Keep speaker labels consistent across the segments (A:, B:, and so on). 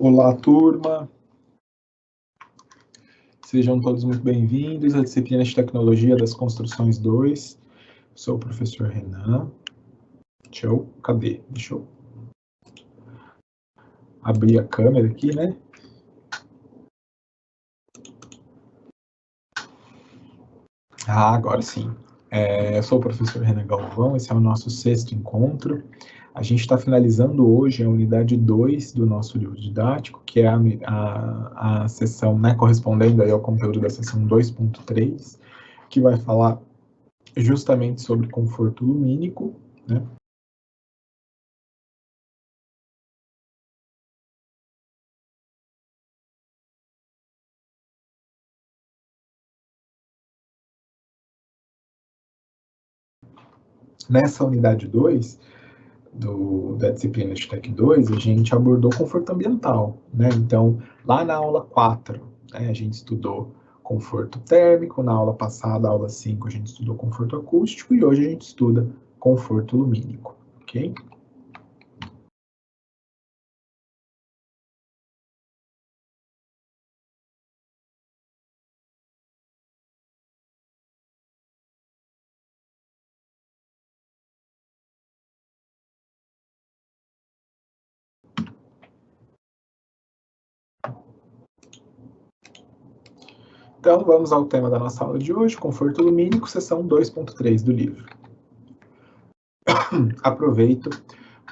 A: Olá, turma. Sejam todos muito bem-vindos à disciplina de Tecnologia das Construções 2. Sou o professor Renan. Cadê? Deixa eu abrir a câmera aqui, né? Agora sim. Eu sou o professor Renan Galvão, esse é o nosso 6º encontro. A gente está finalizando hoje a unidade 2 do nosso livro didático, que é a sessão, né, correspondendo aí ao conteúdo da sessão 2.3, que vai falar justamente sobre conforto lumínico, né? Nessa unidade 2 da disciplina de Tec 2, a gente abordou conforto ambiental, né? Então, lá na aula 4, né, a gente estudou conforto térmico, na aula passada, aula 5, a gente estudou conforto acústico, e hoje a gente estuda conforto lumínico, ok? Então, vamos ao tema da nossa aula de hoje, conforto lumínico, seção 2.3 do livro. Aproveito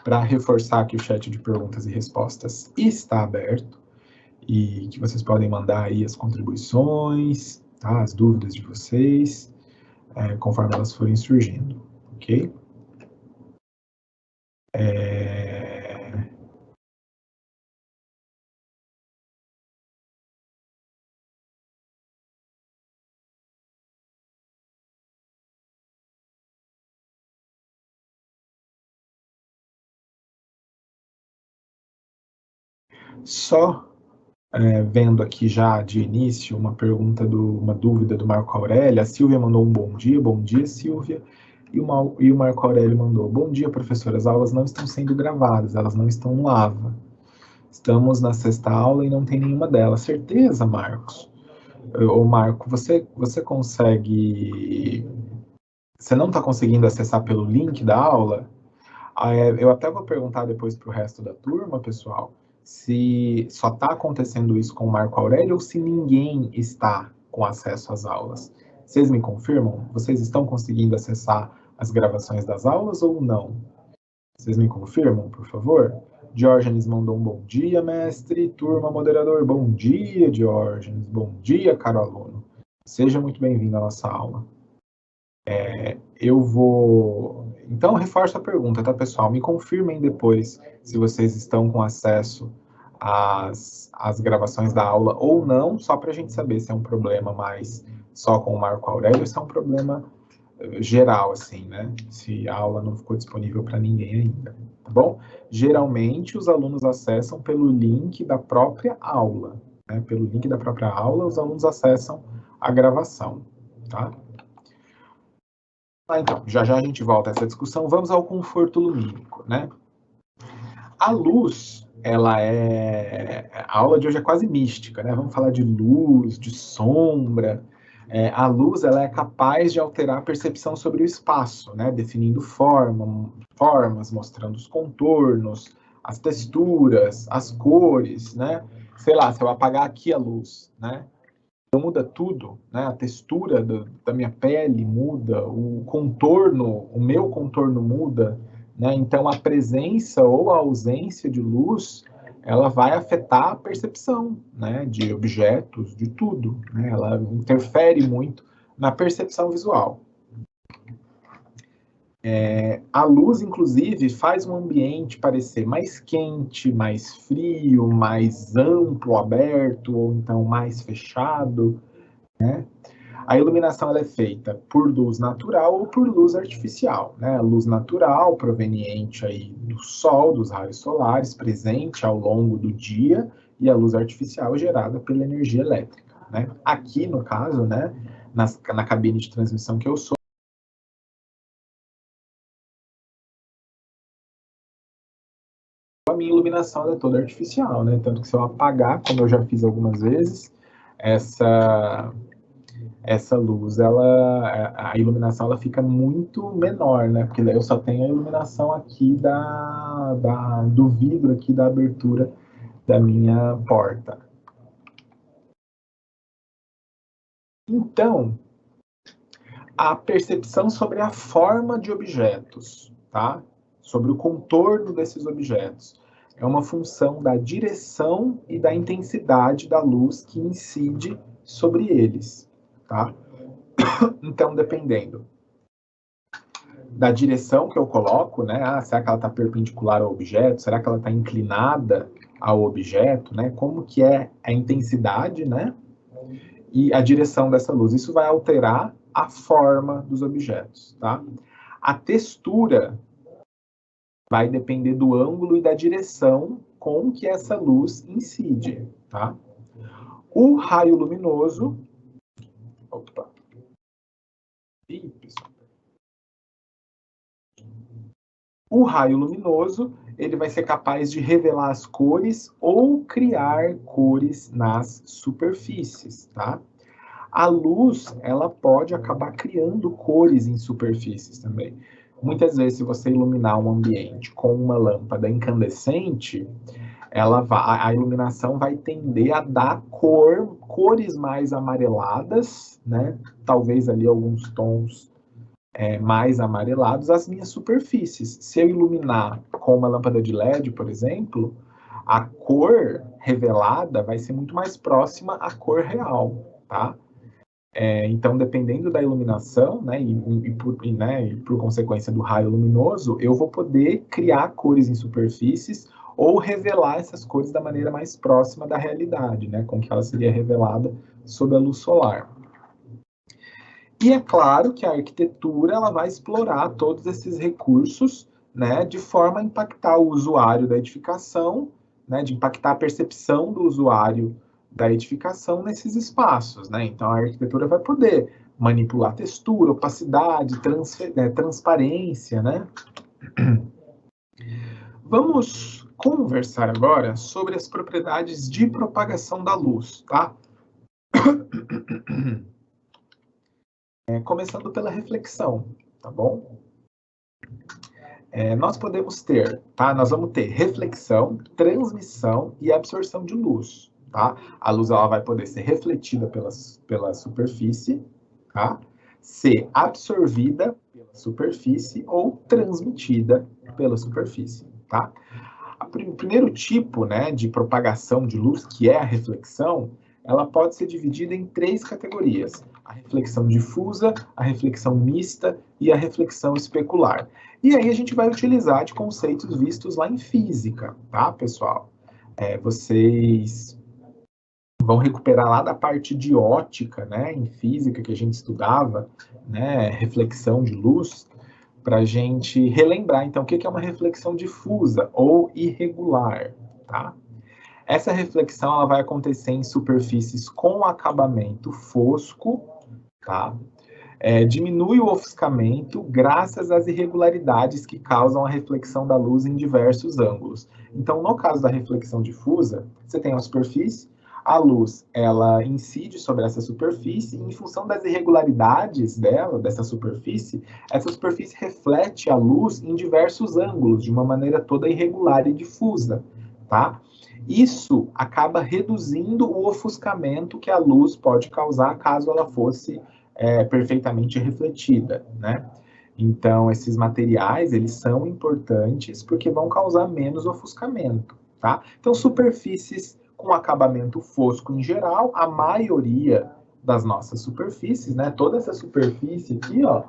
A: para reforçar que o chat de perguntas e respostas está aberto e que vocês podem mandar aí as contribuições, tá? As dúvidas de vocês, conforme elas forem surgindo, ok? Só vendo aqui já de início uma dúvida do Marco Aurélio. A Silvia mandou um bom dia Silvia, e o Marco Aurélio mandou: bom dia, professor, as aulas não estão sendo gravadas, elas não estão no AVA. Estamos na 6ª aula e não tem nenhuma delas. Certeza, Marcos? Ô, Marco, você consegue... Você não está conseguindo acessar pelo link da aula? Eu até vou perguntar depois para o resto da turma, pessoal, se só está acontecendo isso com o Marco Aurélio ou se ninguém está com acesso às aulas. Vocês me confirmam? Vocês estão conseguindo acessar as gravações das aulas ou não? Vocês me confirmam, por favor? Diógenes mandou um bom dia, mestre. Turma, moderador, bom dia, Diógenes. Bom dia, caro aluno. Seja muito bem-vindo à nossa aula. Eu vou... Então, reforço a pergunta, tá, pessoal? Me confirmem depois se vocês estão com acesso às gravações da aula ou não, só para a gente saber se é um problema mais só com o Marco Aurélio ou se é um problema geral, assim, né? Se a aula não ficou disponível para ninguém ainda, tá bom? Geralmente, os alunos acessam pelo link da própria aula, né? Pelo link da própria aula, os alunos acessam a gravação, tá? Então, já a gente volta a essa discussão. Vamos ao conforto lumínico, né? A luz, a aula de hoje é quase mística, né? Vamos falar de luz, de sombra. A luz, ela é capaz de alterar a percepção sobre o espaço, né? Definindo formas, mostrando os contornos, as texturas, as cores, né? Sei lá, se eu apagar aqui a luz, né? Então muda tudo, né? A textura da minha pele muda, o meu contorno muda, né? Então a presença ou a ausência de luz, ela vai afetar a percepção, né? De objetos, de tudo, né? Ela interfere muito na percepção visual. A luz, inclusive, faz um ambiente parecer mais quente, mais frio, mais amplo, aberto, ou então mais fechado, né? A iluminação ela é feita por luz natural ou por luz artificial, né? A luz natural proveniente aí do sol, dos raios solares, presente ao longo do dia, e a luz artificial gerada pela energia elétrica, né? Aqui, no caso, né, na cabine de transmissão que eu sou, minha iluminação ela é toda artificial, né? Tanto que se eu apagar, como eu já fiz algumas vezes, essa luz, a iluminação ela fica muito menor, né? Porque eu só tenho a iluminação aqui do vidro aqui da abertura da minha porta. Então, a percepção sobre a forma de objetos, tá? Sobre o contorno desses objetos. É uma função da direção e da intensidade da luz que incide sobre eles, tá? Então, dependendo da direção que eu coloco, né? Será que ela está perpendicular ao objeto? Será que ela está inclinada ao objeto, né? Como que é a intensidade, né? E a direção dessa luz. Isso vai alterar a forma dos objetos, tá? A textura vai depender do ângulo e da direção com que essa luz incide, tá? O raio luminoso... Opa. Ih, pessoal. O raio luminoso, ele vai ser capaz de revelar as cores ou criar cores nas superfícies, tá? A luz, ela pode acabar criando cores em superfícies também. Muitas vezes, se você iluminar um ambiente com uma lâmpada incandescente, a iluminação vai tender a dar cores mais amareladas, né? Talvez ali alguns tons mais amarelados às minhas superfícies. Se eu iluminar com uma lâmpada de LED, por exemplo, a cor revelada vai ser muito mais próxima à cor real, tá? Então, dependendo da iluminação, né, e por consequência do raio luminoso, eu vou poder criar cores em superfícies ou revelar essas cores da maneira mais próxima da realidade, né, com que ela seria revelada sob a luz solar. E é claro que a arquitetura ela vai explorar todos esses recursos, né, de forma a impactar o usuário da edificação, né, de impactar a percepção do usuário da edificação nesses espaços, né? Então a arquitetura vai poder manipular textura, opacidade, transparência, né? Vamos conversar agora sobre as propriedades de propagação da luz, tá? Começando pela reflexão, tá bom? Nós podemos ter, tá? Nós vamos ter reflexão, transmissão e absorção de luz, tá? A luz ela vai poder ser refletida pela superfície, tá? Ser absorvida pela superfície ou transmitida pela superfície, tá? O primeiro tipo, né, de propagação de luz, que é a reflexão, ela pode ser dividida em 3 categorias: a reflexão difusa, a reflexão mista e a reflexão especular. E aí a gente vai utilizar de conceitos vistos lá em física, tá, pessoal? Vocês vão recuperar lá da parte de ótica, né, em física que a gente estudava, né, reflexão de luz, para a gente relembrar, então, o que é uma reflexão difusa ou irregular, tá? Essa reflexão ela vai acontecer em superfícies com acabamento fosco, tá? Diminui o ofuscamento graças às irregularidades que causam a reflexão da luz em diversos ângulos. Então, no caso da reflexão difusa, você tem uma superfície, a luz ela incide sobre essa superfície e, em função das irregularidades dessa superfície, essa superfície reflete a luz em diversos ângulos, de uma maneira toda irregular e difusa, tá? Isso acaba reduzindo o ofuscamento que a luz pode causar caso ela fosse perfeitamente refletida, né? Então, esses materiais, eles são importantes porque vão causar menos ofuscamento, tá? Então, superfícies com acabamento fosco em geral, a maioria das nossas superfícies, né? Toda essa superfície aqui, ó,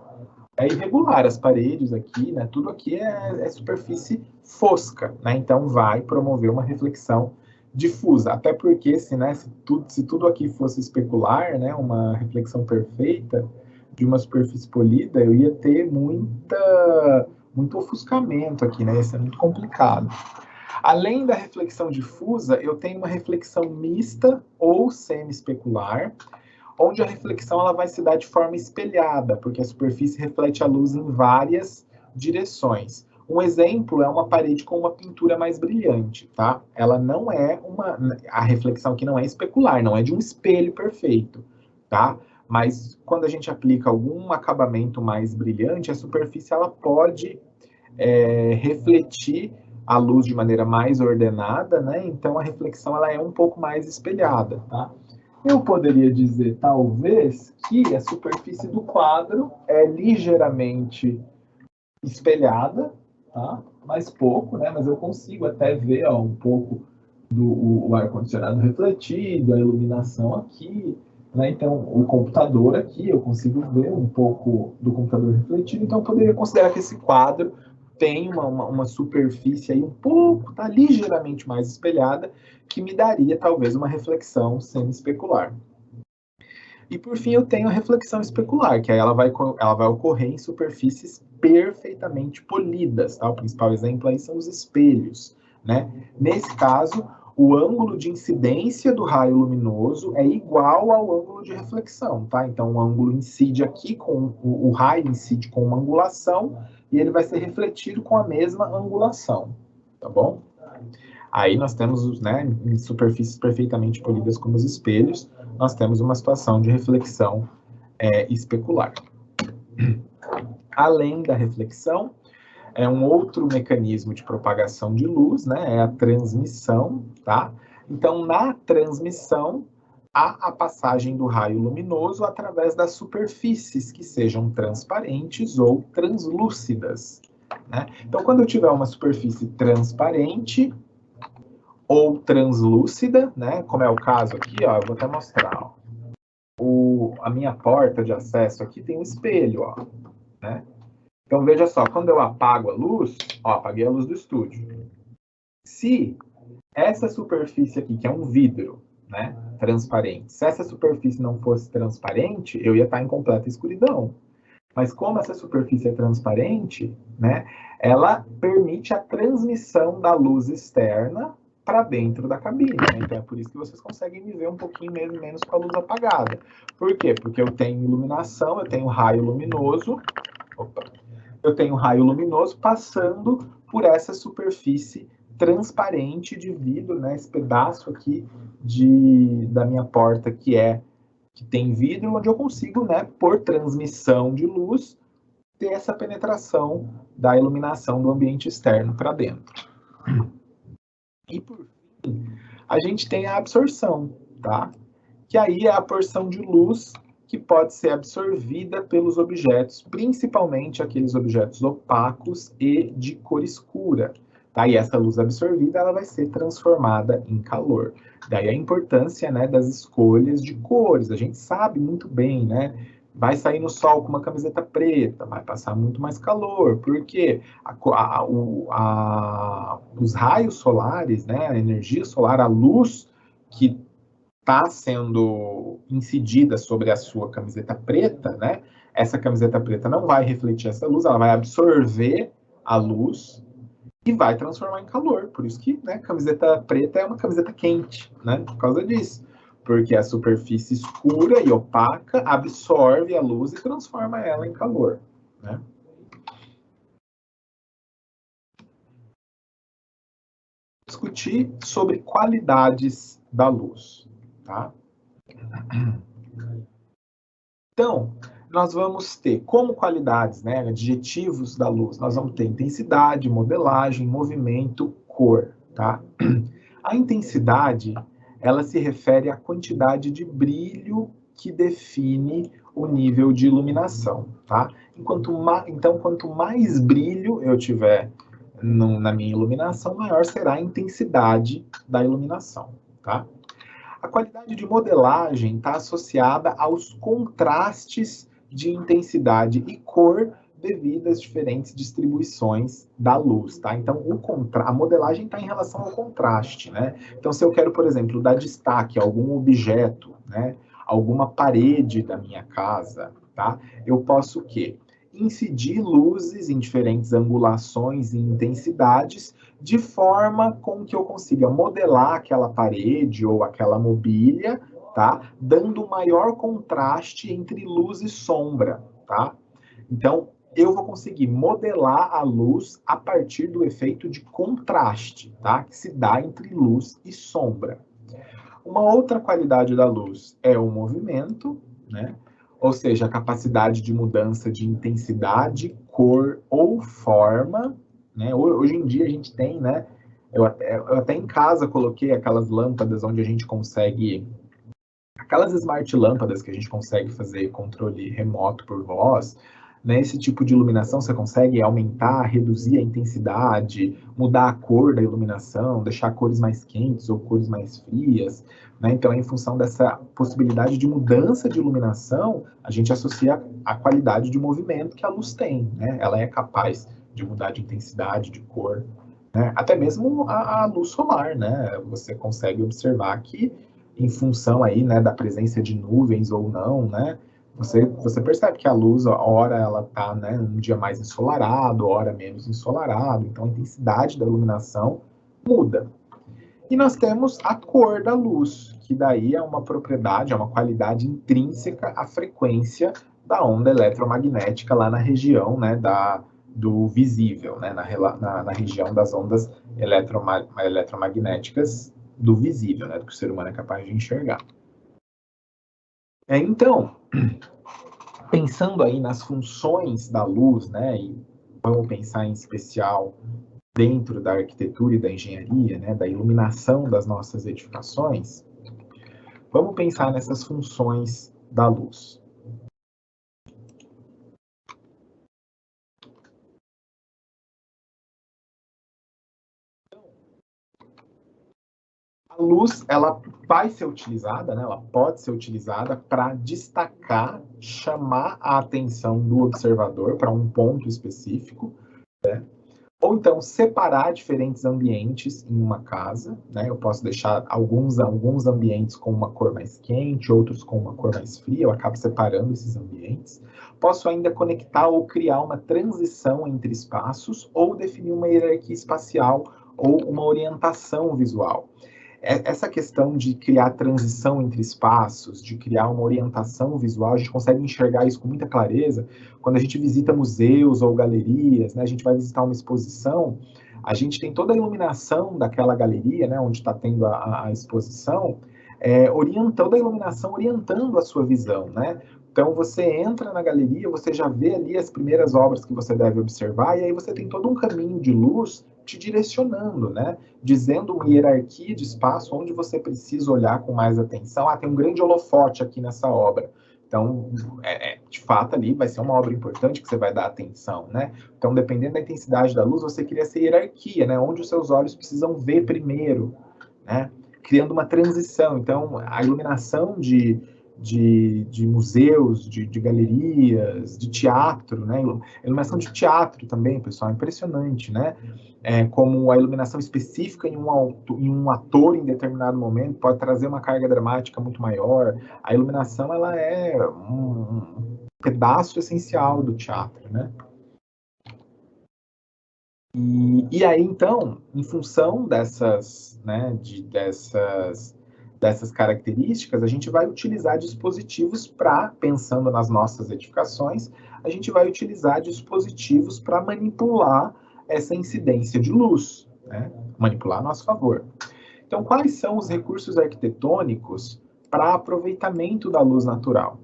A: é irregular, as paredes aqui, né? Tudo aqui é superfície fosca, né? Então, vai promover uma reflexão difusa, até porque se tudo aqui fosse especular, né, uma reflexão perfeita de uma superfície polida, eu ia ter muito ofuscamento aqui, né? Isso é muito complicado. Além da reflexão difusa, eu tenho uma reflexão mista ou semi-especular, onde a reflexão ela vai se dar de forma espelhada, porque a superfície reflete a luz em várias direções. Um exemplo é uma parede com uma pintura mais brilhante, tá? Ela não é a reflexão aqui não é especular, não é de um espelho perfeito, tá? Mas quando a gente aplica algum acabamento mais brilhante, a superfície ela pode refletir a luz de maneira mais ordenada, né? Então a reflexão ela é um pouco mais espelhada, tá? Eu poderia dizer, talvez, que a superfície do quadro é ligeiramente espelhada, tá? Mais pouco, né? Mas eu consigo até ver um pouco do ar-condicionado refletido, a iluminação aqui, né? Então, o computador aqui, eu consigo ver um pouco do computador refletido, então eu poderia considerar que esse quadro tem uma superfície aí um pouco, tá ligeiramente mais espelhada, que me daria talvez uma reflexão semi-especular. E por fim eu tenho a reflexão especular, que aí ela vai ocorrer em superfícies perfeitamente polidas, tá? O principal exemplo aí são os espelhos, né? Nesse caso, o ângulo de incidência do raio luminoso é igual ao ângulo de reflexão, tá? Então o ângulo incide aqui o raio incide com uma angulação e ele vai ser refletido com a mesma angulação, tá bom? Aí nós temos, né, em superfícies perfeitamente polidas como os espelhos, nós temos uma situação de reflexão especular. Além da reflexão, um outro mecanismo de propagação de luz, né, é a transmissão, tá? Então, na transmissão, há a passagem do raio luminoso através das superfícies que sejam transparentes ou translúcidas, né? Então, quando eu tiver uma superfície transparente ou translúcida, né? Como é o caso aqui, ó, eu vou até mostrar. Ó. A minha porta de acesso aqui tem um espelho, ó, né? Então veja só, quando eu apago a luz, ó, apaguei a luz do estúdio. Se essa superfície aqui, que é um vidro, né, transparente, se essa superfície não fosse transparente, eu ia estar em completa escuridão. Mas como essa superfície é transparente, né, ela permite a transmissão da luz externa para dentro da cabine. Né? Então é por isso que vocês conseguem me ver um pouquinho menos com a luz apagada. Por quê? Porque eu tenho iluminação, eu tenho raio luminoso, eu tenho raio luminoso passando por essa superfície transparente de vidro, né? Esse pedaço aqui da minha porta que tem vidro, onde eu consigo, né, por transmissão de luz, ter essa penetração da iluminação do ambiente externo para dentro. E por fim, a gente tem a absorção, tá? Que aí é a porção de luz que pode ser absorvida pelos objetos, principalmente aqueles objetos opacos e de cor escura. Tá? E essa luz absorvida ela vai ser transformada em calor. Daí a importância, né, das escolhas de cores. A gente sabe muito bem, né? Vai sair no sol com uma camiseta preta, vai passar muito mais calor, porque os raios solares, né, a energia solar, a luz que está sendo incidida sobre a sua camiseta preta, né? Essa camiseta preta não vai refletir essa luz, ela vai absorver a luz e vai transformar em calor. Por isso que, né, camiseta preta é uma camiseta quente, né? Por causa disso. Porque a superfície escura e opaca absorve a luz e transforma ela em calor, né? Discutir sobre qualidades da luz, tá? Então, nós vamos ter como qualidades, né, adjetivos da luz, nós vamos ter intensidade, modelagem, movimento, cor, tá? A intensidade, ela se refere à quantidade de brilho que define o nível de iluminação, tá? Então, quanto mais brilho eu tiver na minha iluminação, maior será a intensidade da iluminação, tá? A qualidade de modelagem está associada aos contrastes de intensidade e cor devido às diferentes distribuições da luz, tá? Então, a modelagem está em relação ao contraste, né? Então, se eu quero, por exemplo, dar destaque a algum objeto, né? Alguma parede da minha casa, tá? Eu posso o quê? Incidir luzes em diferentes angulações e intensidades de forma com que eu consiga modelar aquela parede ou aquela mobília, tá? Dando maior contraste entre luz e sombra, tá? Então, eu vou conseguir modelar a luz a partir do efeito de contraste, tá? Que se dá entre luz e sombra. Uma outra qualidade da luz é o movimento, né? Ou seja, a capacidade de mudança de intensidade, cor ou forma, né? Hoje em dia a gente tem, né? Eu até em casa coloquei aquelas lâmpadas onde a gente consegue, aquelas smart lâmpadas que a gente consegue fazer controle remoto por voz, né? Esse tipo de iluminação você consegue aumentar, reduzir a intensidade, mudar a cor da iluminação, deixar cores mais quentes ou cores mais frias, né? Então, em função dessa possibilidade de mudança de iluminação, a gente associa a qualidade de movimento que a luz tem, né? Ela é capaz de mudar de intensidade, de cor, né? Até mesmo a luz solar, né? Você consegue observar que, em função aí, né, da presença de nuvens ou não, né? Você percebe que a luz, a hora ela está, né, um dia mais ensolarado, hora menos ensolarado, então a intensidade da iluminação muda. E nós temos a cor da luz, que daí é uma propriedade, é uma qualidade intrínseca à frequência da onda eletromagnética lá na região, né, do visível, né, na região das ondas eletromagnéticas do visível, né, do que o ser humano é capaz de enxergar. Então, pensando aí nas funções da luz, né, e vamos pensar em especial dentro da arquitetura e da engenharia, né, da iluminação das nossas edificações, vamos pensar nessas funções da luz. A luz, ela vai ser utilizada, né, ela pode ser utilizada para destacar, chamar a atenção do observador para um ponto específico, né? Ou então separar diferentes ambientes em uma casa, né? Eu posso deixar alguns ambientes com uma cor mais quente, outros com uma cor mais fria, eu acabo separando esses ambientes. Posso ainda conectar ou criar uma transição entre espaços ou definir uma hierarquia espacial ou uma orientação visual. Essa questão de criar transição entre espaços, de criar uma orientação visual, a gente consegue enxergar isso com muita clareza quando a gente visita museus ou galerias, né? A gente vai visitar uma exposição, a gente tem toda a iluminação daquela galeria, né, onde está tendo a exposição, toda a iluminação orientando a sua visão, né? Então, você entra na galeria, você já vê ali as primeiras obras que você deve observar, e aí você tem todo um caminho de luz te direcionando, né? Dizendo uma hierarquia de espaço onde você precisa olhar com mais atenção. Ah, tem um grande holofote aqui nessa obra. Então, de fato, ali vai ser uma obra importante que você vai dar atenção, né? Então, dependendo da intensidade da luz, você cria essa hierarquia, né? Onde os seus olhos precisam ver primeiro, né? Criando uma transição. Então, a iluminação de museus, de galerias, de teatro, né? Iluminação de teatro também, pessoal, é impressionante, né? Como a iluminação específica em um ator em determinado momento pode trazer uma carga dramática muito maior. A iluminação, ela é um pedaço essencial do teatro, né? E aí, então, em função dessas, né, dessas características, a gente vai utilizar dispositivos para, pensando nas nossas edificações, a gente vai utilizar dispositivos para manipular essa incidência de luz, né? Manipular a nosso favor. Então, quais são os recursos arquitetônicos para aproveitamento da luz natural?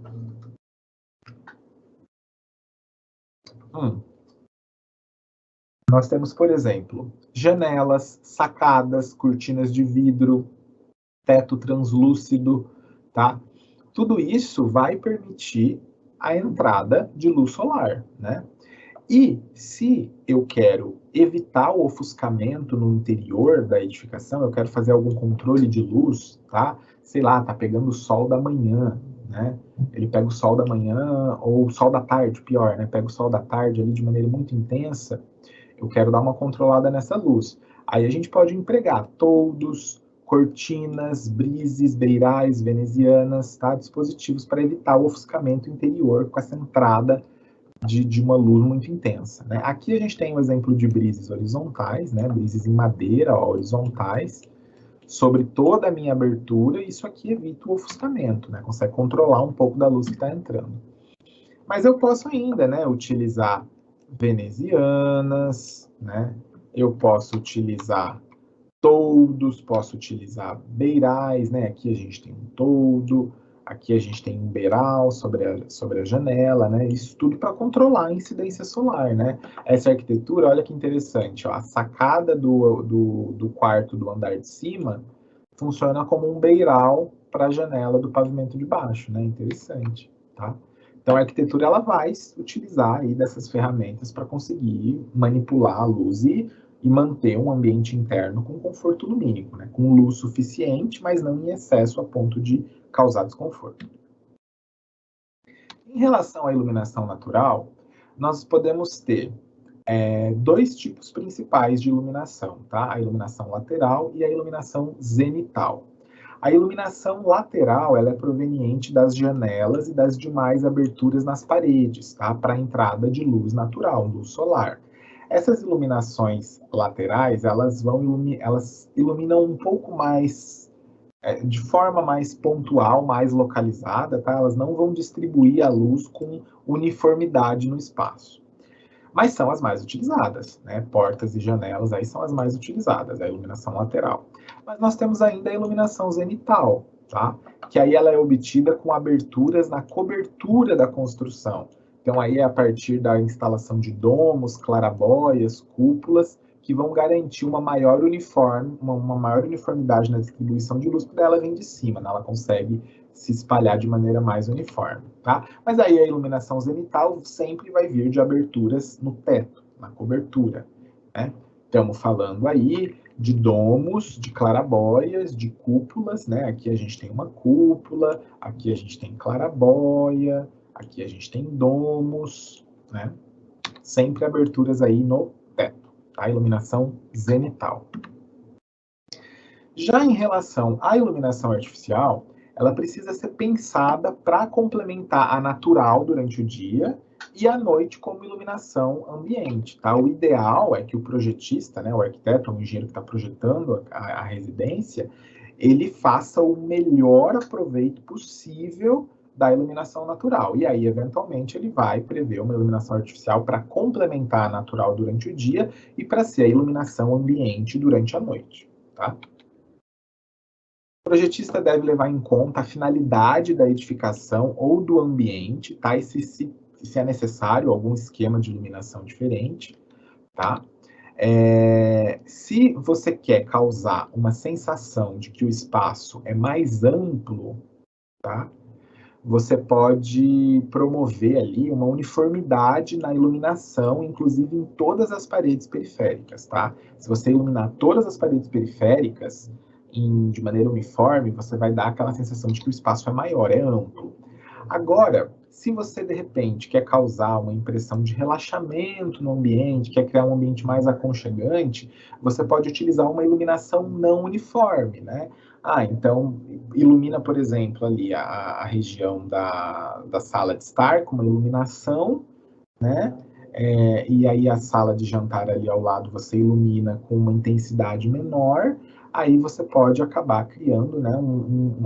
A: Nós temos, por exemplo, janelas, sacadas, cortinas de vidro, teto translúcido, tá? Tudo isso vai permitir a entrada de luz solar, né? E se eu quero evitar o ofuscamento no interior da edificação, eu quero fazer algum controle de luz, tá? Sei lá, tá pegando o sol da manhã, né? Ele pega o sol da manhã ou o sol da tarde, pior, né? Pega o sol da tarde ali de maneira muito intensa. Eu quero dar uma controlada nessa luz. Aí a gente pode empregar toldos, cortinas, brises, beirais, venezianas, tá? Dispositivos para evitar o ofuscamento interior com essa entrada de uma luz muito intensa, né? Aqui a gente tem o um exemplo de brises horizontais, né? Brises em madeira, ó, horizontais, sobre toda a minha abertura, e isso aqui evita o ofuscamento, né? Consegue controlar um pouco da luz que está entrando. Mas eu posso ainda, né, utilizar venezianas, né? Eu posso utilizar toldos, posso utilizar beirais, né? Aqui a gente tem um toldo, aqui a gente tem um beiral sobre a janela, né? Isso tudo para controlar a incidência solar, né? Essa arquitetura, olha que interessante, ó, a sacada do quarto do andar de cima funciona como um beiral para a janela do pavimento de baixo, né? Interessante, tá? Então a arquitetura ela vai utilizar aí dessas ferramentas para conseguir manipular a luz e manter um ambiente interno com conforto lumínico, né? Com luz suficiente, mas não em excesso a ponto de causar desconforto. Em relação à iluminação natural, nós podemos ter dois tipos principais de iluminação, tá? A iluminação lateral e a iluminação zenital. A iluminação lateral ela é proveniente das janelas e das demais aberturas nas paredes, tá? Para a entrada de luz natural, luz solar. Essas iluminações laterais, elas iluminam um pouco mais, de forma mais pontual, mais localizada, tá? Elas não vão distribuir a luz com uniformidade no espaço. Mas são as mais utilizadas, né? Portas e janelas aí são as mais utilizadas, a iluminação lateral. Mas nós temos ainda a iluminação zenital, tá? Que aí ela é obtida com aberturas na cobertura da construção. Então aí é a partir da instalação de domos, clarabóias, cúpulas, que vão garantir uma maior uniformidade na distribuição de luz, porque ela vem de cima, né? Ela consegue se espalhar de maneira mais uniforme, tá? Mas aí a iluminação zenital sempre vai vir de aberturas no teto, na cobertura, né? Estamos falando aí de domos, de clarabóias, de cúpulas, né? Aqui a gente tem uma cúpula, aqui a gente tem clarabóia, aqui a gente tem domos, né? Sempre aberturas aí no teto, tá? Iluminação zenital. Já em relação à iluminação artificial, ela precisa ser pensada para complementar a natural durante o dia e à noite como iluminação ambiente, tá? O ideal é que o projetista, né, o arquiteto, o engenheiro que está projetando a residência, ele faça o melhor aproveito possível da iluminação natural. E aí, eventualmente, ele vai prever uma iluminação artificial para complementar a natural durante o dia e para ser a iluminação ambiente durante a noite, tá? O projetista deve levar em conta a finalidade da edificação ou do ambiente, tá? E se é necessário algum esquema de iluminação diferente, tá? Se você quer causar uma sensação de que o espaço é mais amplo, tá? Você pode promover ali uma uniformidade na iluminação, inclusive em todas as paredes periféricas, tá? Se você iluminar todas as paredes periféricas de maneira uniforme, você vai dar aquela sensação de que o espaço é maior, é amplo. Agora, se você de repente quer causar uma impressão de relaxamento no ambiente, quer criar um ambiente mais aconchegante, você pode utilizar uma iluminação não uniforme, né? Então, ilumina, por exemplo, ali a região da sala de estar com uma iluminação, né? E aí a sala de jantar ali ao lado você ilumina com uma intensidade menor, aí você pode acabar criando, né,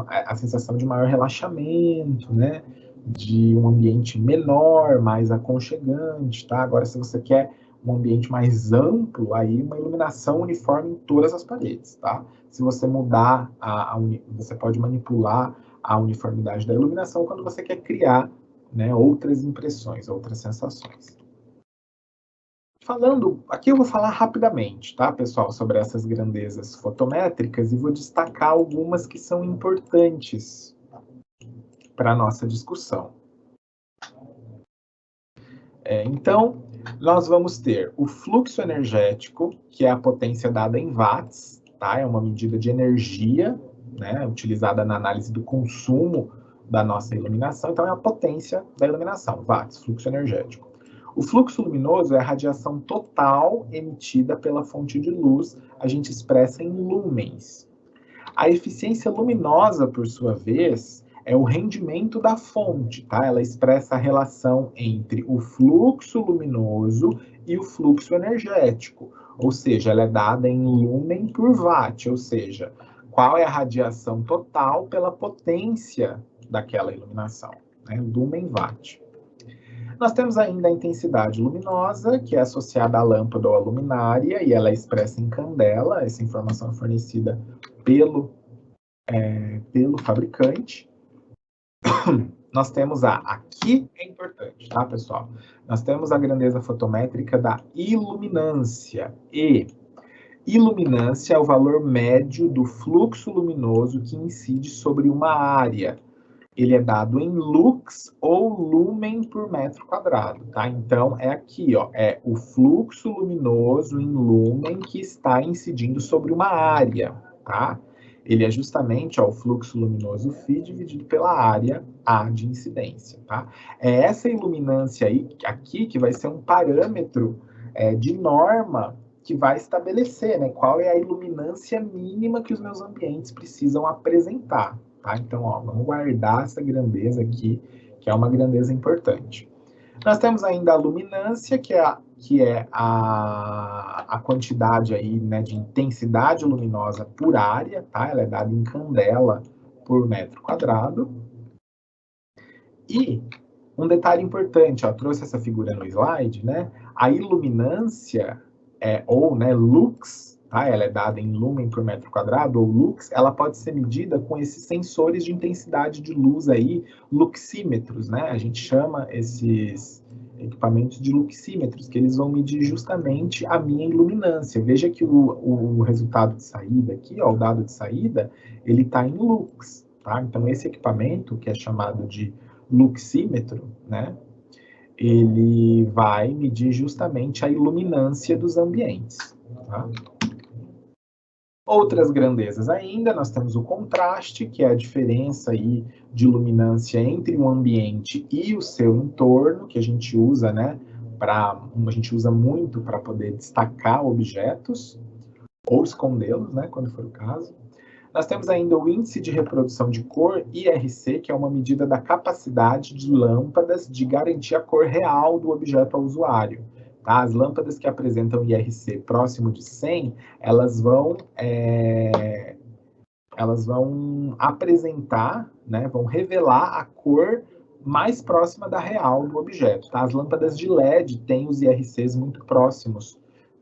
A: a sensação de maior relaxamento, né? De um ambiente menor, mais aconchegante, tá? Agora, se você quer um ambiente mais amplo, aí uma iluminação uniforme em todas as paredes, tá? Se você mudar, você pode manipular a uniformidade da iluminação quando você quer criar, né, outras impressões, outras sensações. Falando, aqui eu vou falar rapidamente, tá, pessoal, sobre essas grandezas fotométricas e vou destacar algumas que são importantes para a nossa discussão. Então, nós vamos ter o fluxo energético, que é a potência dada em watts, tá? É uma medida de energia, né, utilizada na análise do consumo da nossa iluminação. Então, é a potência da iluminação, watts, fluxo energético. O fluxo luminoso é a radiação total emitida pela fonte de luz, a gente expressa em lumens. A eficiência luminosa, por sua vez, é o rendimento da fonte, tá? Ela expressa a relação entre o fluxo luminoso e o fluxo energético, ou seja, ela é dada em lumen por watt, ou seja, qual é a radiação total pela potência daquela iluminação, né? Lumen watt. Nós temos ainda a intensidade luminosa, que é associada à lâmpada ou à luminária, e ela é expressa em candela. Essa informação é fornecida pelo fabricante. Nós temos aqui é importante, tá, pessoal? Nós temos a grandeza fotométrica da iluminância. E iluminância é o valor médio do fluxo luminoso que incide sobre uma área. Ele é dado em lux ou lumen por metro quadrado, tá? Então, é aqui, ó, é o fluxo luminoso em lumen que está incidindo sobre uma área, tá? Ele é justamente, ó, o fluxo luminoso φ dividido pela área A de incidência, tá? É essa iluminância aí, aqui, que vai ser um parâmetro de norma que vai estabelecer, né, qual é a iluminância mínima que os meus ambientes precisam apresentar, tá? Então, ó, vamos guardar essa grandeza aqui, que é uma grandeza importante. Nós temos ainda a luminância, que é a quantidade aí, né, de intensidade luminosa por área, tá? Ela é dada em candela por metro quadrado. E um detalhe importante, ó, trouxe essa figura no slide, né? A iluminância, ou, né, lux, tá? Ela é dada em lumen por metro quadrado, ou lux, ela pode ser medida com esses sensores de intensidade de luz aí, luxímetros, né? A gente chama esses equipamentos de luxímetros, que eles vão medir justamente a minha iluminância. Veja que o resultado de saída aqui, ó, o dado de saída, ele está em lux, tá? Então, esse equipamento, que é chamado de luxímetro, né? Ele vai medir justamente a iluminância dos ambientes, tá? Outras grandezas ainda, nós temos o contraste, que é a diferença aí de luminância entre um ambiente e o seu entorno, que a gente usa, né, a gente usa muito para poder destacar objetos ou escondê-los, né, quando for o caso. Nós temos ainda o índice de reprodução de cor, IRC, que é uma medida da capacidade de lâmpadas de garantir a cor real do objeto ao usuário. Tá? As lâmpadas que apresentam IRC próximo de 100, elas vão apresentar, né, vão revelar a cor mais próxima da real do objeto. Tá? As lâmpadas de LED têm os IRCs muito próximos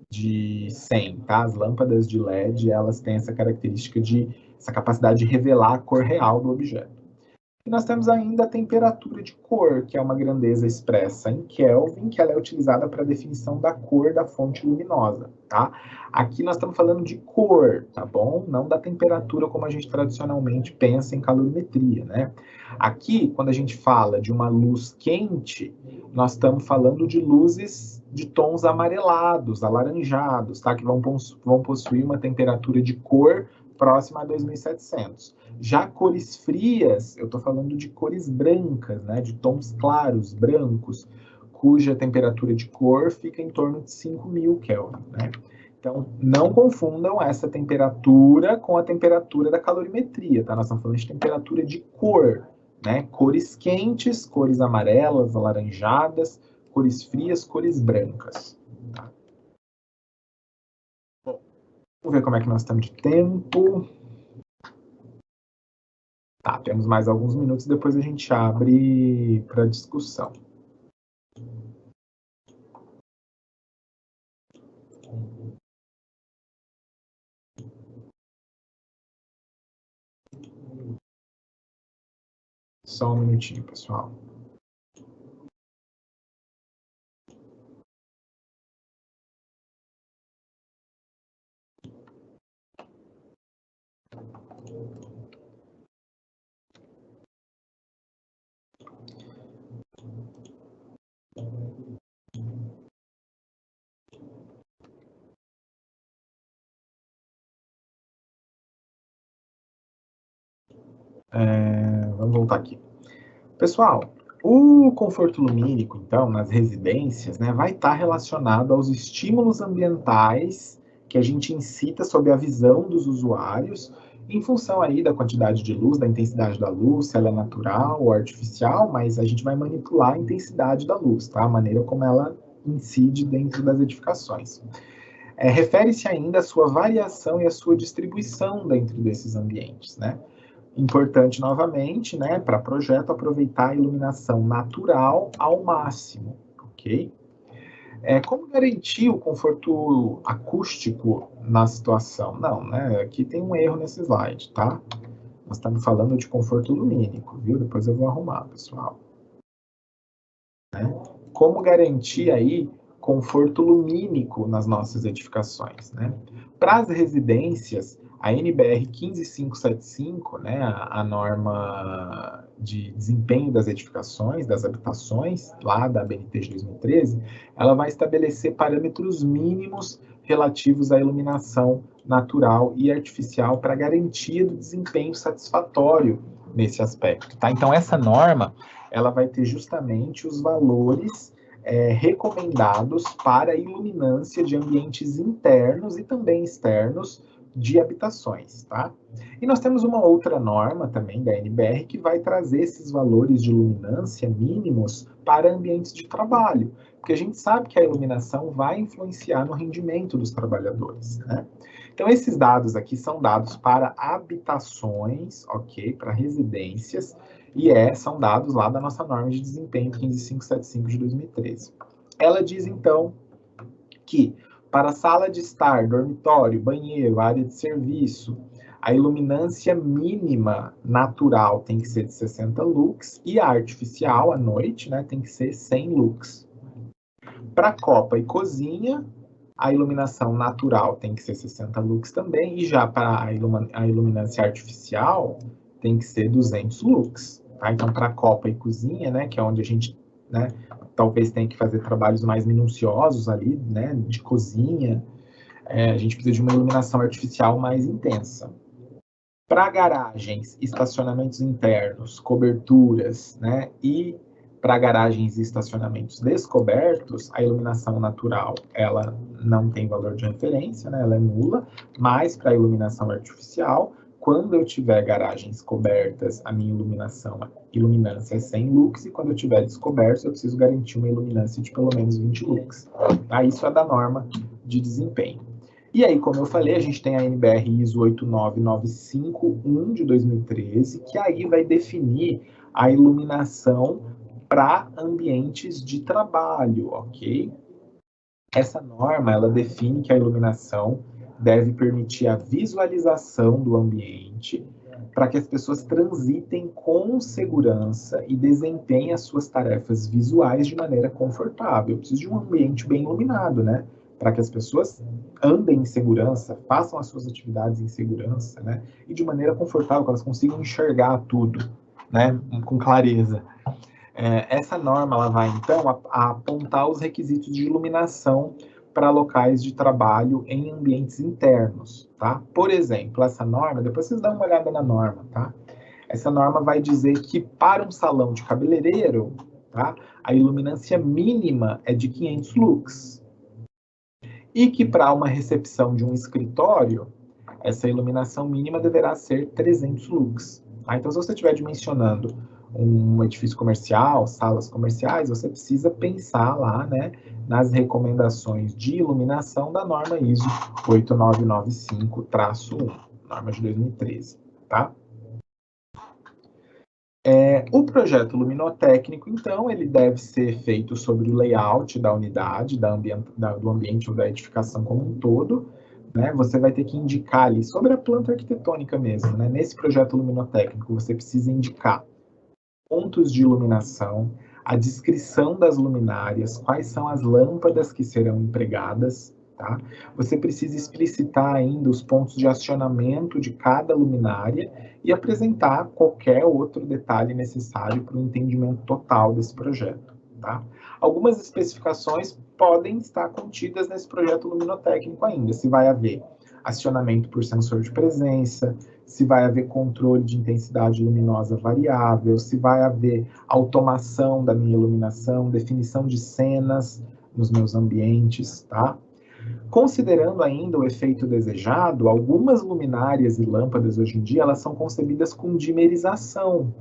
A: de 100, tá? As lâmpadas de LED, elas têm essa característica essa capacidade de revelar a cor real do objeto. E nós temos ainda a temperatura de cor, que é uma grandeza expressa em Kelvin, que ela é utilizada para a definição da cor da fonte luminosa, tá? Aqui nós estamos falando de cor, tá bom? Não da temperatura como a gente tradicionalmente pensa em calorimetria, né? Aqui, quando a gente fala de uma luz quente, nós estamos falando de luzes de tons amarelados, alaranjados, tá? Que vão possuir uma temperatura de cor próxima a 2700. Já cores frias, eu estou falando de cores brancas, né, de tons claros, brancos, cuja temperatura de cor fica em torno de 5.000 Kelvin, né? Então, não confundam essa temperatura com a temperatura da calorimetria, tá? Nós estamos falando de temperatura de cor, né? Cores quentes, cores amarelas, alaranjadas, cores frias, cores brancas. Tá? Bom, vamos ver como é que nós estamos de tempo. Tá, temos mais alguns minutos, depois a gente abre para discussão. Só um minutinho, pessoal. Vamos voltar aqui. Pessoal, o conforto lumínico, então, nas residências, né, vai estar relacionado aos estímulos ambientais que a gente incita sob a visão dos usuários, em função aí da quantidade de luz, da intensidade da luz, se ela é natural ou artificial, mas a gente vai manipular a intensidade da luz, tá? A maneira como ela incide dentro das edificações. Refere-se ainda à sua variação e à sua distribuição dentro desses ambientes, né? Importante novamente, né, para projeto, aproveitar a iluminação natural ao máximo, ok? Como garantir o conforto acústico na situação? Não, né, aqui tem um erro nesse slide, tá? Nós estamos falando de conforto lumínico, viu? Depois eu vou arrumar, pessoal. Né? Como garantir aí conforto lumínico nas nossas edificações, né? Para as residências, a NBR 15575, né, a norma de desempenho das edificações, das habitações, lá da ABNT de 2013, ela vai estabelecer parâmetros mínimos relativos à iluminação natural e artificial para garantia do desempenho satisfatório nesse aspecto, tá? Então, essa norma, ela vai ter justamente os valores recomendados para a iluminância de ambientes internos e também externos de habitações, tá? E nós temos uma outra norma também da NBR que vai trazer esses valores de iluminância mínimos para ambientes de trabalho, porque a gente sabe que a iluminação vai influenciar no rendimento dos trabalhadores, né? Então, esses dados aqui são dados para habitações, ok? Para residências, e são dados lá da nossa norma de desempenho 15575 de 2013. Ela diz, então, que para sala de estar, dormitório, banheiro, área de serviço, a iluminância mínima natural tem que ser de 60 lux e a artificial, à noite, né, tem que ser 100 lux. Para copa e cozinha, a iluminação natural tem que ser 60 lux também, e já para a iluminância artificial tem que ser 200 lux. Tá? Então, para copa e cozinha, né, que é onde a gente, né, talvez tenha que fazer trabalhos mais minuciosos ali, né, de cozinha, a gente precisa de uma iluminação artificial mais intensa. Para garagens, estacionamentos internos, coberturas, né, e para garagens e estacionamentos descobertos, a iluminação natural, ela não tem valor de referência, né, ela é nula, mas para a iluminação artificial, quando eu tiver garagens cobertas, a minha iluminância é 100 lux, e quando eu tiver descoberto, eu preciso garantir uma iluminância de pelo menos 20 lux. Tá? Isso é da norma de desempenho. E aí, como eu falei, a gente tem a NBR ISO 89951 de 2013, que aí vai definir a iluminação para ambientes de trabalho, ok? Essa norma, ela define que a iluminação deve permitir a visualização do ambiente para que as pessoas transitem com segurança e desempenhem as suas tarefas visuais de maneira confortável. Eu preciso de um ambiente bem iluminado, né? Para que as pessoas andem em segurança, façam as suas atividades em segurança, né? E de maneira confortável, que elas consigam enxergar tudo, né? Com clareza. Essa norma ela vai, então, apontar os requisitos de iluminação para locais de trabalho em ambientes internos, tá? Por exemplo, essa norma, depois vocês dão uma olhada na norma, tá? Essa norma vai dizer que para um salão de cabeleireiro, tá? A iluminância mínima é de 500 lux. E que para uma recepção de um escritório, essa iluminação mínima deverá ser 300 lux. Tá? Então, se você estiver dimensionando um edifício comercial, salas comerciais, você precisa pensar lá, né, nas recomendações de iluminação da norma ISO 8995-1, norma de 2013, tá? O projeto luminotécnico, então, ele deve ser feito sobre o layout da unidade, do ambiente ou da edificação como um todo, né? Você vai ter que indicar ali, sobre a planta arquitetônica mesmo, né? Nesse projeto luminotécnico, você precisa indicar pontos de iluminação, a descrição das luminárias, quais são as lâmpadas que serão empregadas, tá? Você precisa explicitar ainda os pontos de acionamento de cada luminária e apresentar qualquer outro detalhe necessário para o entendimento total desse projeto, tá? Algumas especificações podem estar contidas nesse projeto luminotécnico ainda, se vai haver acionamento por sensor de presença, se vai haver controle de intensidade luminosa variável, se vai haver automação da minha iluminação, definição de cenas nos meus ambientes, tá? Considerando ainda o efeito desejado, algumas luminárias e lâmpadas hoje em dia, elas são concebidas com dimerização,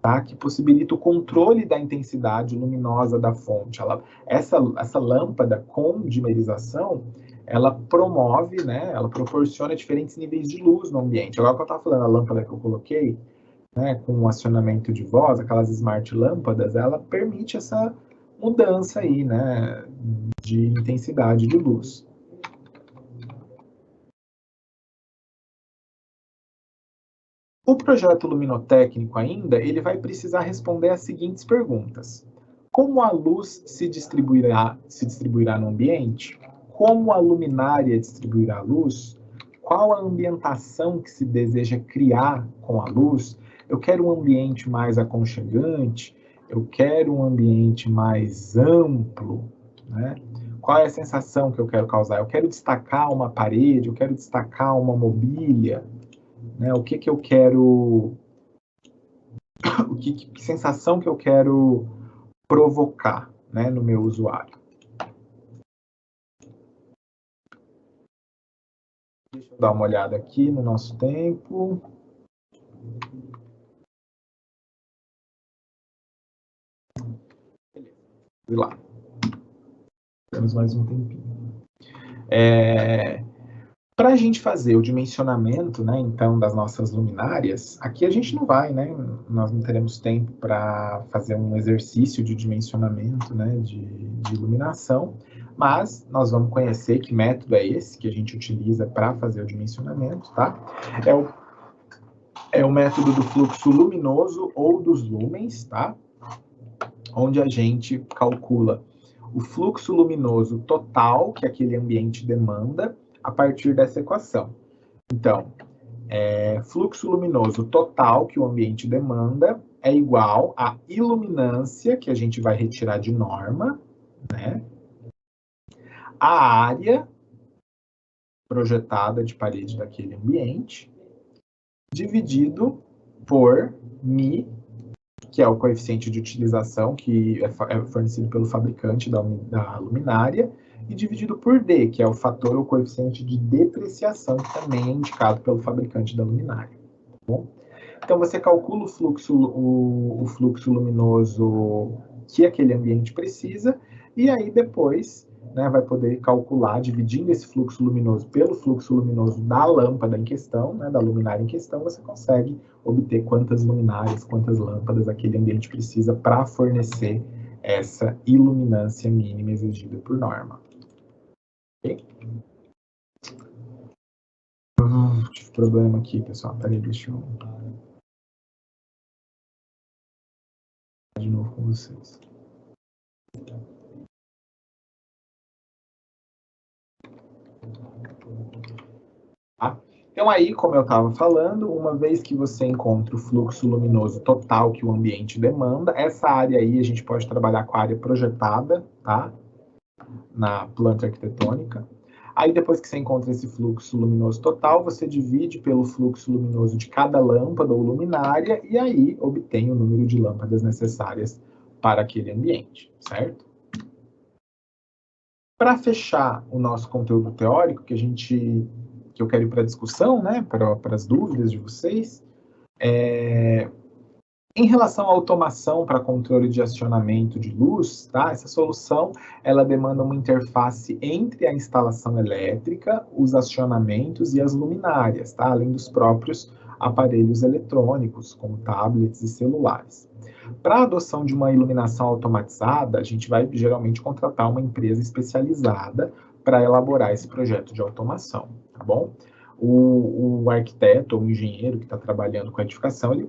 A: tá? Que possibilita o controle da intensidade luminosa da fonte. Essa lâmpada com dimerização, ela promove, né? Ela proporciona diferentes níveis de luz no ambiente. Agora que eu estava falando, a lâmpada que eu coloquei, né, com acionamento de voz, aquelas smart lâmpadas, ela permite essa mudança aí, né, de intensidade de luz. O projeto luminotécnico ainda, ele vai precisar responder as seguintes perguntas. Como a luz se distribuirá no ambiente? Como a luminária distribuirá a luz? Qual a ambientação que se deseja criar com a luz? Eu quero um ambiente mais aconchegante? Eu quero um ambiente mais amplo, né? Qual é a sensação que eu quero causar? Eu quero destacar uma parede, eu quero destacar uma mobília, né? O que eu quero, que sensação que eu quero provocar, né, no meu usuário. Deixa eu dar uma olhada aqui no nosso tempo. Vamos lá. Temos mais um tempinho. Para a gente fazer o dimensionamento, né, então, das nossas luminárias, aqui a gente não vai, né, nós não teremos tempo para fazer um exercício de dimensionamento, né, de iluminação, mas nós vamos conhecer que método é esse que a gente utiliza para fazer o dimensionamento, tá? É o método do fluxo luminoso ou dos lumens, tá? Onde a gente calcula o fluxo luminoso total que aquele ambiente demanda a partir dessa equação. Então, fluxo luminoso total que o ambiente demanda é igual à iluminância, que a gente vai retirar de norma, né? A área projetada de parede daquele ambiente, dividido por μ, que é o coeficiente de utilização que é fornecido pelo fabricante da luminária, e dividido por D, que é o fator ou coeficiente de depreciação, que também é indicado pelo fabricante da luminária. Tá bom? Então, você calcula o fluxo luminoso que aquele ambiente precisa, e aí depois, né, vai poder calcular, dividindo esse fluxo luminoso pelo fluxo luminoso da lâmpada em questão, né, da luminária em questão, você consegue obter quantas luminárias, quantas lâmpadas aquele ambiente precisa para fornecer essa iluminância mínima exigida por norma. Ok? Tive problema aqui, pessoal. Peraí, deixa eu de novo com vocês. Tá? Então aí, como eu estava falando, uma vez que você encontra o fluxo luminoso total que o ambiente demanda, essa área aí a gente pode trabalhar com a área projetada, tá? Na planta arquitetônica. Aí depois que você encontra esse fluxo luminoso total, você divide pelo fluxo luminoso de cada lâmpada ou luminária e aí obtém o número de lâmpadas necessárias para aquele ambiente, certo? Para fechar o nosso conteúdo teórico, que eu quero ir para a discussão, né, para as dúvidas de vocês, em relação à automação para controle de acionamento de luz, tá? Essa solução ela demanda uma interface entre a instalação elétrica, os acionamentos e as luminárias, tá? Além dos próprios aparelhos eletrônicos, como tablets e celulares. Para a adoção de uma iluminação automatizada, a gente vai geralmente contratar uma empresa especializada para elaborar esse projeto de automação, tá bom? O arquiteto ou o engenheiro que está trabalhando com a edificação, ele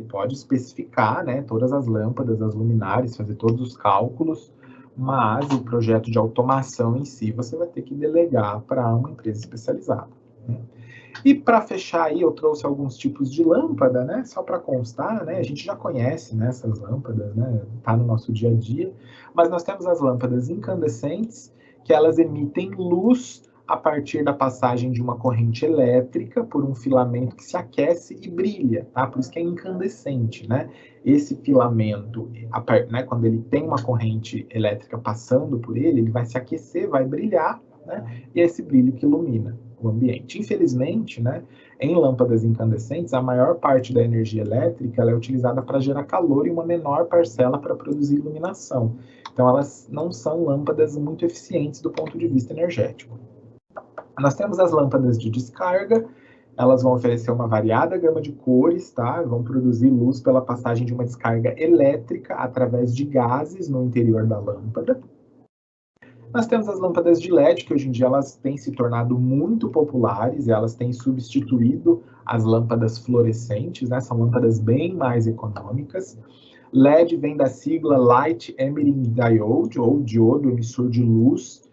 A: pode especificar, né, todas as lâmpadas, as luminárias, fazer todos os cálculos, mas o projeto de automação em si, você vai ter que delegar para uma empresa especializada, né? E para fechar aí, eu trouxe alguns tipos de lâmpada, né? Só para constar, né? A gente já conhece, né, essas lâmpadas, né? Tá no nosso dia a dia. Mas nós temos as lâmpadas incandescentes, que elas emitem luz a partir da passagem de uma corrente elétrica por um filamento que se aquece e brilha, tá? Por isso que é incandescente, né? Esse filamento, né, quando ele tem uma corrente elétrica passando por ele, ele vai se aquecer, vai brilhar, né? E é esse brilho que ilumina o ambiente. Infelizmente, né, em lâmpadas incandescentes, a maior parte da energia elétrica ela é utilizada para gerar calor e uma menor parcela para produzir iluminação. Então, elas não são lâmpadas muito eficientes do ponto de vista energético. Nós temos as lâmpadas de descarga, Elas vão oferecer uma variada gama de cores, tá? Vão produzir luz pela passagem de uma descarga elétrica através de gases no interior da lâmpada. Nós temos as lâmpadas de LED, que hoje em dia elas têm se tornado muito populares e elas têm substituído as lâmpadas fluorescentes, né? São lâmpadas bem mais econômicas. LED vem da sigla Light Emitting Diode, ou diodo emissor de luz.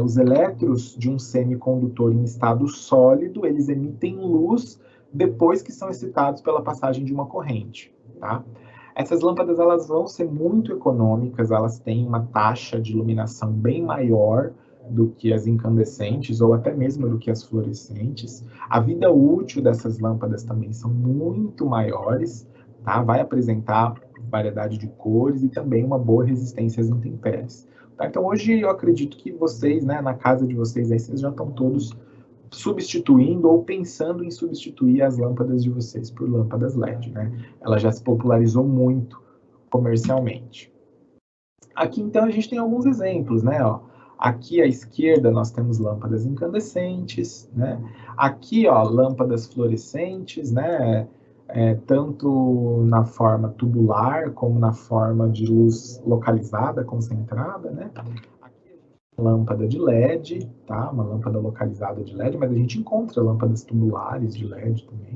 A: Os elétrons de um semicondutor em estado sólido, eles emitem luz depois que são excitados pela passagem de uma corrente, tá? Essas lâmpadas elas vão ser muito econômicas, elas têm uma taxa de iluminação bem maior do que as incandescentes ou até mesmo do que as fluorescentes. A vida útil dessas lâmpadas também são muito maiores, tá? Vai apresentar variedade de cores e também uma boa resistência às intempéries. Tá? Então hoje eu acredito que vocês, né, na casa de vocês, aí, vocês já estão todos substituindo ou pensando em substituir as lâmpadas de vocês por lâmpadas LED, né? Ela já se popularizou muito comercialmente. Aqui então a gente tem alguns exemplos, né? Ó, aqui à esquerda nós temos lâmpadas incandescentes, né? Aqui, ó, lâmpadas fluorescentes, né? Tanto na forma tubular como na forma de luz localizada, concentrada, né? Aqui lâmpada de LED, tá? Uma lâmpada localizada de LED, mas a gente encontra lâmpadas tubulares de LED também.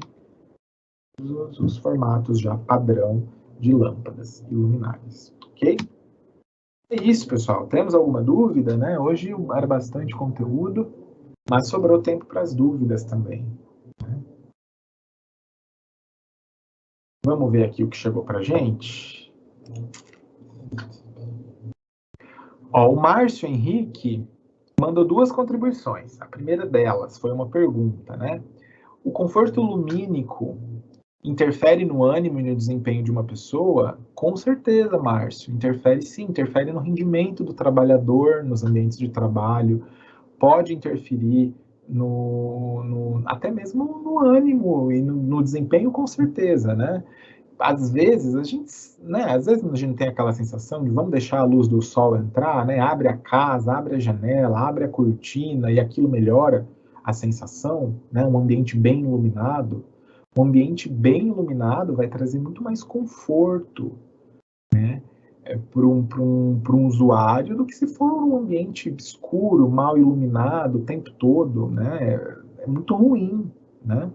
A: Os formatos já padrão de lâmpadas e luminárias, ok? É isso, pessoal. Temos alguma dúvida, né? Hoje era bastante conteúdo, mas sobrou tempo para as dúvidas também. Vamos ver aqui o que chegou para a gente. Ó, o Márcio Henrique mandou duas contribuições. A primeira delas foi uma pergunta, né? O conforto lumínico interfere no ânimo e no desempenho de uma pessoa? Com certeza, Márcio. Interfere sim, interfere no rendimento do trabalhador, nos ambientes de trabalho, pode interferir até mesmo no ânimo e no desempenho, com certeza, né? Às vezes às vezes a gente tem aquela sensação de vamos deixar a luz do sol entrar, né? Abre a casa, abre a janela, abre a cortina e aquilo melhora a sensação, né? Um ambiente bem iluminado. Um ambiente bem iluminado vai trazer muito mais conforto, né? Para um usuário do que se for um ambiente escuro, mal iluminado o tempo todo, né? É muito ruim, né?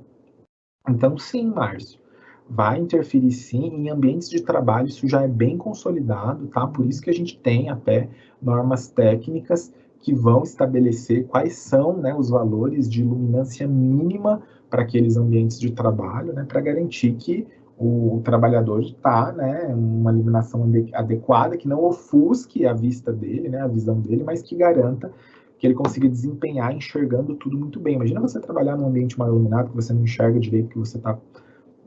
A: Então, sim, Márcio, vai interferir sim em ambientes de trabalho, isso já é bem consolidado, tá? Por isso que a gente tem até normas técnicas que vão estabelecer quais são, né, os valores de iluminância mínima para aqueles ambientes de trabalho, né, para garantir que o trabalhador está, né, uma iluminação adequada, que não ofusque a vista dele, né, a visão dele, mas que garanta que ele consiga desempenhar enxergando tudo muito bem. Imagina você trabalhar num ambiente mal iluminado, que você não enxerga direito o que você está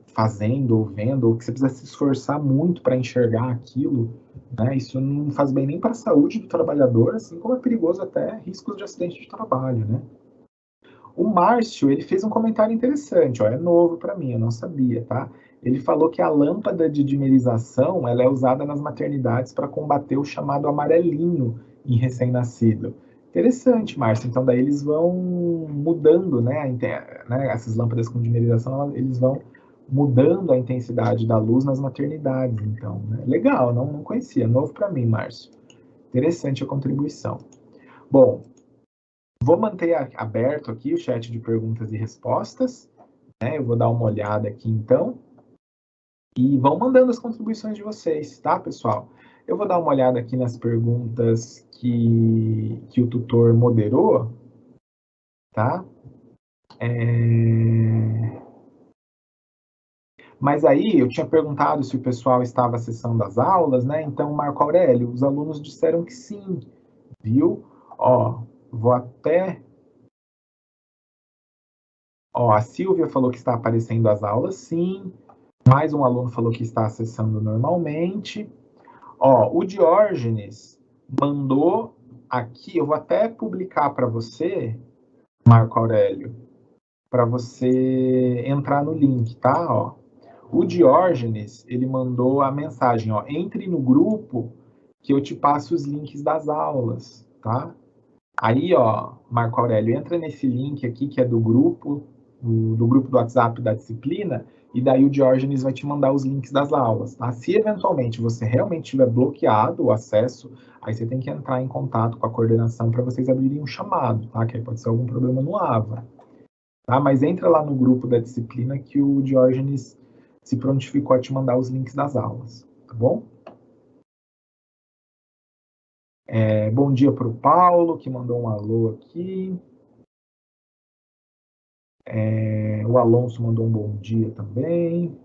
A: fazendo ou vendo, ou que você precisa se esforçar muito para enxergar aquilo, né? Isso não faz bem nem para a saúde do trabalhador, assim como é perigoso até riscos de acidente de trabalho, né? O Márcio, ele fez um comentário interessante, ó, é novo para mim, eu não sabia, tá? Ele falou que a lâmpada de dimerização, ela é usada nas maternidades para combater o chamado amarelinho em recém-nascido. Interessante, Márcio. Então, daí eles vão mudando, né, essas lâmpadas com dimerização, eles vão mudando a intensidade da luz nas maternidades. Então, né? Legal, não conhecia, novo para mim, Márcio. Interessante a contribuição. Bom, vou manter aberto aqui o chat de perguntas e respostas, né? Eu vou dar uma olhada aqui então. E vão mandando as contribuições de vocês, tá, pessoal? Eu vou dar uma olhada aqui nas perguntas que o tutor moderou, tá? Mas aí eu tinha perguntado se o pessoal estava acessando as aulas, né? Então, Marco Aurélio, os alunos disseram que sim, viu? Ó, vou até... Ó, a Silvia falou que está aparecendo as aulas, sim. Mais um aluno falou que está acessando normalmente. Ó, o Diógenes mandou aqui, eu vou até publicar para você, Marco Aurélio, para você entrar no link, tá? Ó, o Diógenes, ele mandou a mensagem, ó, entre no grupo que eu te passo os links das aulas, tá? Aí, ó, Marco Aurélio, entra nesse link aqui que é do grupo, do grupo do WhatsApp da disciplina, e daí o Diógenes vai te mandar os links das aulas, tá? Se eventualmente você realmente tiver bloqueado o acesso, aí você tem que entrar em contato com a coordenação para vocês abrirem um chamado, tá? Que aí pode ser algum problema no AVA, tá? Mas entra lá no grupo da disciplina que o Diógenes se prontificou a te mandar os links das aulas, tá bom? Bom dia para o Paulo, que mandou um alô aqui. O Alonso mandou um bom dia também.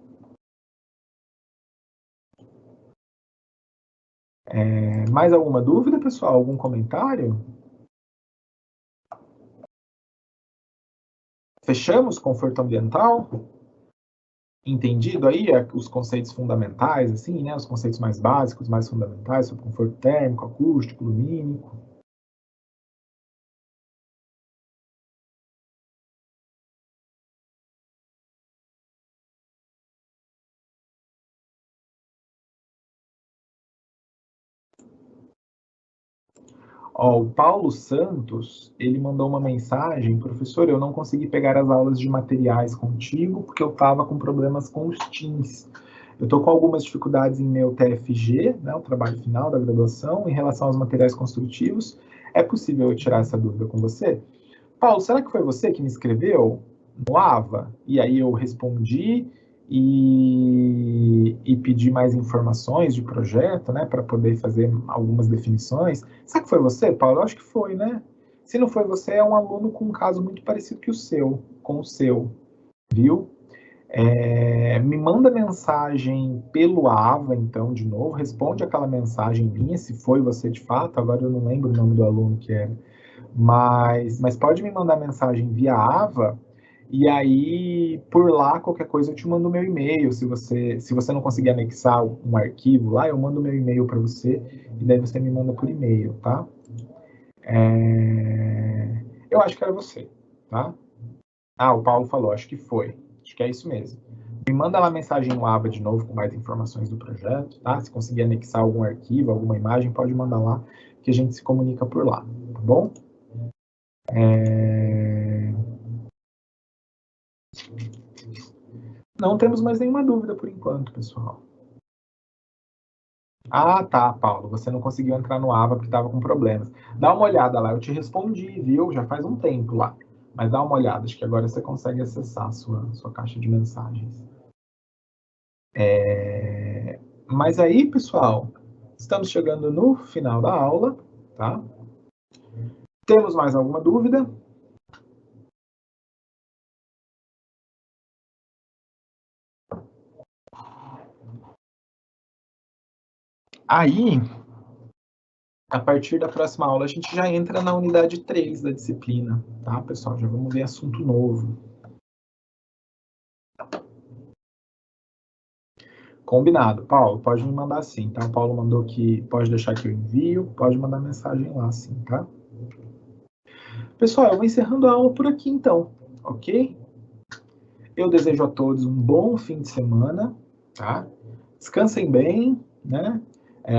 A: Mais alguma dúvida, pessoal? Algum comentário? Fechamos conforto ambiental? Entendido aí os conceitos fundamentais, assim, né? Os conceitos mais básicos, mais fundamentais, sobre conforto térmico, acústico, lumínico. Ó, o Paulo Santos, ele mandou uma mensagem: professor, eu não consegui pegar as aulas de materiais contigo porque eu estava com problemas com os Teams. Eu estou com algumas dificuldades em meu TFG, né, o trabalho final da graduação, em relação aos materiais construtivos. É possível eu tirar essa dúvida com você? Paulo, será que foi você que me escreveu no AVA? E aí eu respondi e pedi mais informações de projeto, né, para poder fazer algumas definições. Será que foi você, Paulo? Eu acho que foi, né? Se não foi você, é um aluno com um caso muito parecido que o seu, com o seu, viu? Me manda mensagem pelo AVA, então, de novo, responde aquela mensagem minha, se foi você de fato, agora eu não lembro o nome do aluno que era. Mas pode me mandar mensagem via AVA, e aí por lá qualquer coisa eu te mando o meu e-mail. Se você não conseguir anexar um arquivo lá, eu mando o meu e-mail para você, e daí você me manda por e-mail, tá? Eu acho que era você, tá? O Paulo falou, acho que foi. Acho que é isso mesmo. Me manda lá mensagem no AVA de novo com mais informações do projeto, tá? Se conseguir anexar algum arquivo, alguma imagem, pode mandar lá, que a gente se comunica por lá, tá bom? Não temos mais nenhuma dúvida por enquanto, pessoal. Tá, Paulo, você não conseguiu entrar no AVA porque estava com problemas. Dá uma olhada lá, eu te respondi, viu? Já faz um tempo lá. Mas dá uma olhada, acho que agora você consegue acessar a sua caixa de mensagens. Mas aí, pessoal, estamos chegando no final da aula, tá? Temos mais alguma dúvida? Aí, a partir da próxima aula, a gente já entra na unidade 3 da disciplina, tá, pessoal? Já vamos ver assunto novo. Combinado. Paulo, pode me mandar sim, tá? O Paulo mandou que pode deixar que eu envio, pode mandar mensagem lá sim, tá? Pessoal, eu vou encerrando a aula por aqui então, ok? Eu desejo a todos um bom fim de semana, tá? Descansem bem, né?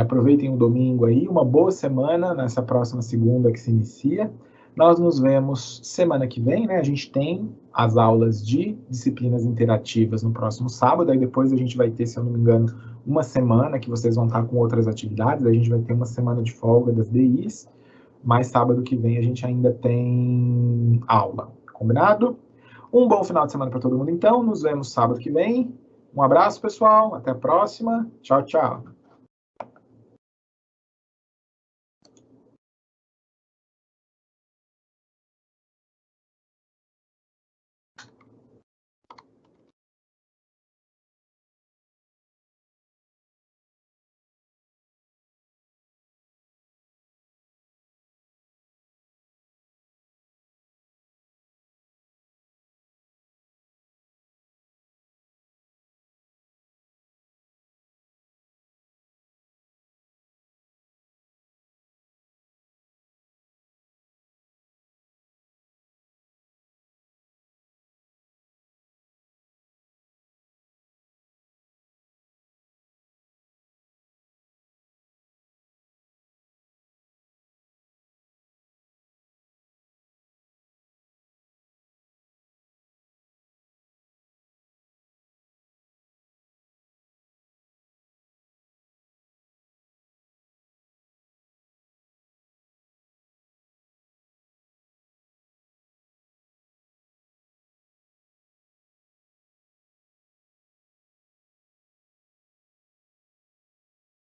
A: Aproveitem o domingo aí, uma boa semana nessa próxima segunda que se inicia. Nós nos vemos semana que vem, né? A gente tem as aulas de disciplinas interativas no próximo sábado, aí depois a gente vai ter, se eu não me engano, uma semana que vocês vão estar com outras atividades, a gente vai ter uma semana de folga das DIs, mas sábado que vem a gente ainda tem aula, combinado? Um bom final de semana para todo mundo, então. Nos vemos sábado que vem. Um abraço, pessoal. Até a próxima. Tchau, tchau.